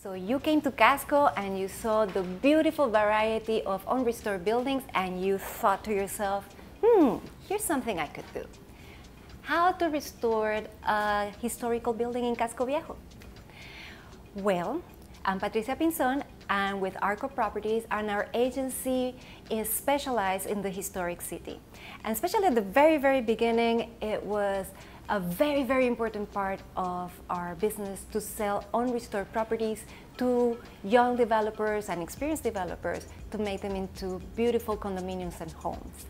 So you came to Casco and you saw the beautiful variety of unrestored buildings and you thought to yourself, here's something I could do. How to restore a historical building in Casco Viejo? Well, I'm Patrizia Pinzon, and with Arco Properties, and our agency is specialized in the historic city. And especially at the very, very beginning, it was a very, very important part of our business to sell unrestored properties to young developers and experienced developers to make them into beautiful condominiums and homes.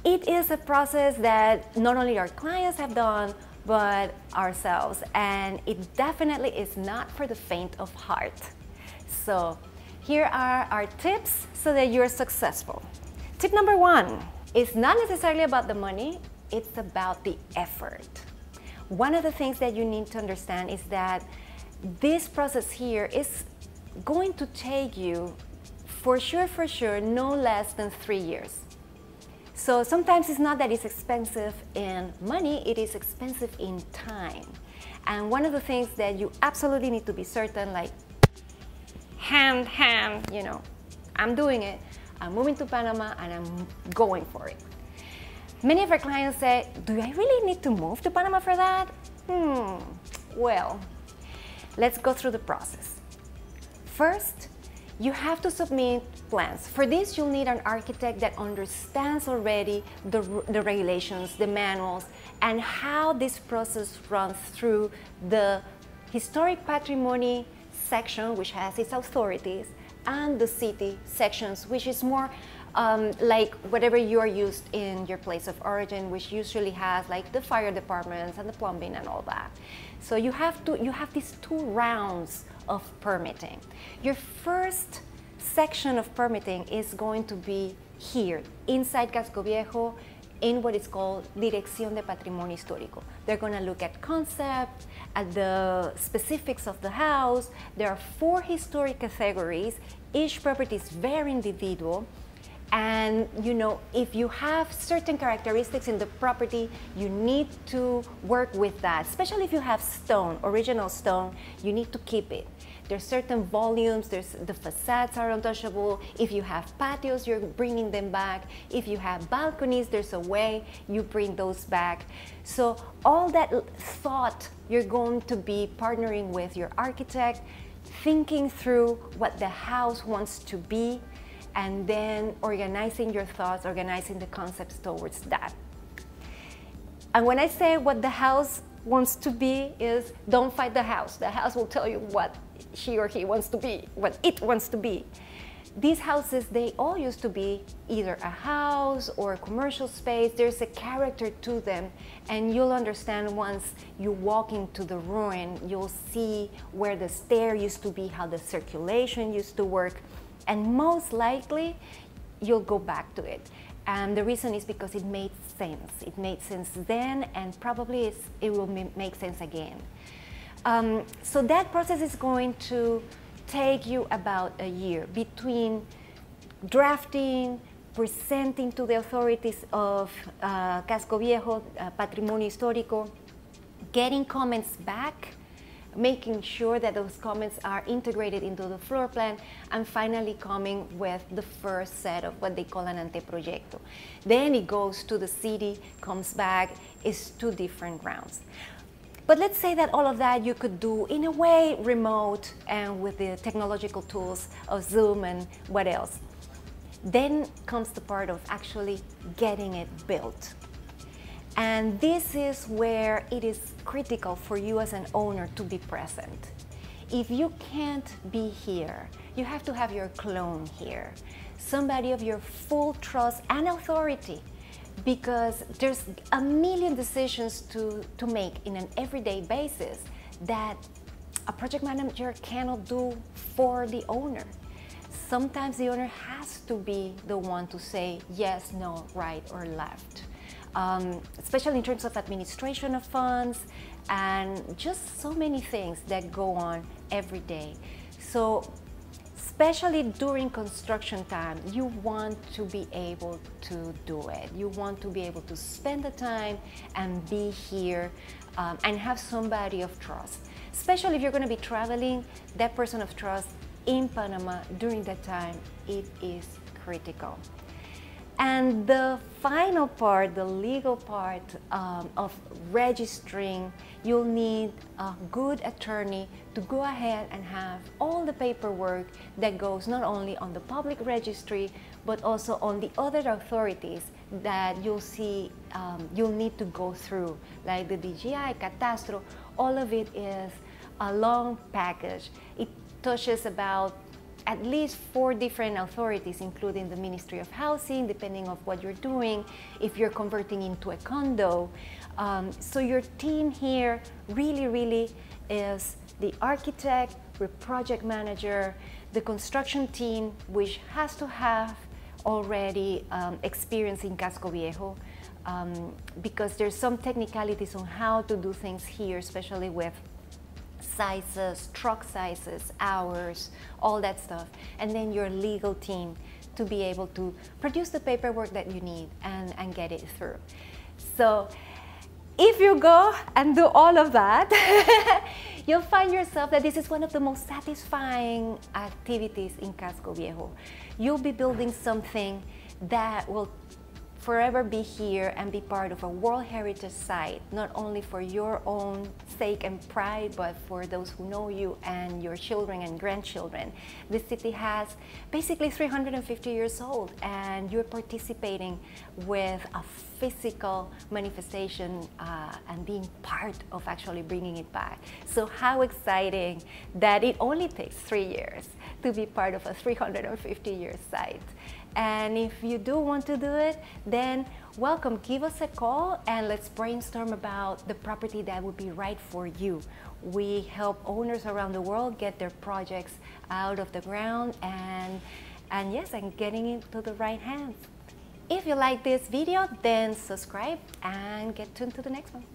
It is a process that not only our clients have done, but ourselves, and it definitely is not for the faint of heart. So here are our tips so that you're successful. Tip number one is not necessarily about the money, it's about the effort. One of the things that you need to understand is that this process here is going to take you, for sure, no less than 3 years. So sometimes it's not that it's expensive in money, it is expensive in time. And one of the things that you absolutely need to be certain, like you know, I'm doing it, I'm moving to Panama and I'm going for it. Many of our clients say, do I really need to move to Panama for that? Well, let's go through the process. First, you have to submit plans. For this, you'll need an architect that understands already the regulations, the manuals, and how this process runs through the historic patrimony section, which has its authorities, and the city sections, which is more like whatever you are used in your place of origin, which usually has like the fire departments and the plumbing and all that. So you have these 2 rounds of permitting. Your first section of permitting is going to be here, inside Casco Viejo, in what is called Dirección de Patrimonio Histórico. They're going to look at concept, at the specifics of the house. There are 4 historic categories. Each property is very individual. And you know, if you have certain characteristics in the property, you need to work with that. Especially if you have stone, original stone, you need to keep it. There's certain volumes, the facades are untouchable. If you have patios, you're bringing them back. If you have balconies, there's a way you bring those back. So all that thought, you're going to be partnering with your architect, thinking through what the house wants to be, and then organizing your thoughts, organizing the concepts towards that. And when I say what the house wants to be is, don't fight the house. The house will tell you what she or he wants to be, what it wants to be. These houses, they all used to be either a house or a commercial space. There's a character to them, and you'll understand once you walk into the ruin, you'll see where the stair used to be, how the circulation used to work, and most likely you'll go back to it. And the reason is because it made sense. It made sense then, and probably it will make sense again. So that process is going to take you about a year between drafting, presenting to the authorities of Casco Viejo, Patrimonio Histórico, getting comments back, making sure that those comments are integrated into the floor plan, and finally coming with the first set of what they call an anteproyecto. Then it goes to the city, comes back, it's 2 different rounds. But let's say that all of that you could do in a way remote and with the technological tools of Zoom and what else. Then comes the part of actually getting it built. And this is where it is critical for you as an owner to be present. If you can't be here, you have to have your clone here, somebody of your full trust and authority, because there's a million decisions to make in an everyday basis that a project manager cannot do for the owner. Sometimes the owner has to be the one to say yes, no, right, or left. Especially in terms of administration of funds and just so many things that go on every day. So especially during construction time, you want to be able to do it. You want to be able to spend the time and be here and have somebody of trust. especially if you're going to be traveling, that person of trust in Panama during that time, it is critical. And the final part, the legal part of registering, you'll need a good attorney to go ahead and have all the paperwork that goes not only on the public registry, but also on the other authorities that you'll see you'll need to go through, like the DGI, Catastro. All of it is a long package. It touches about at least 4 different authorities, including the Ministry of Housing, depending on what you're doing, if you're converting into a condo. So your team here really is the architect, the project manager, the construction team, which has to have already experience in Casco Viejo, because there's some technicalities on how to do things here, especially with sizes, truck sizes, hours, all that stuff. And then your legal team to be able to produce the paperwork that you need and get it through. So if you go and do all of that, you'll find yourself that this is one of the most satisfying activities in Casco Viejo. You'll be building something that will forever be here and be part of a World Heritage Site, not only for your own sake and pride, but for those who know you and your children and grandchildren. This city has basically 350 years old, and you're participating with a physical manifestation and being part of actually bringing it back. So how exciting that it only takes 3 years to be part of a 350-year site. And if you do want to do it, then welcome, give us a call and let's brainstorm about the property that would be right for you. We help owners around the world get their projects out of the ground and yes, and getting into the right hands. If you like this video, then subscribe and get tuned to the next one.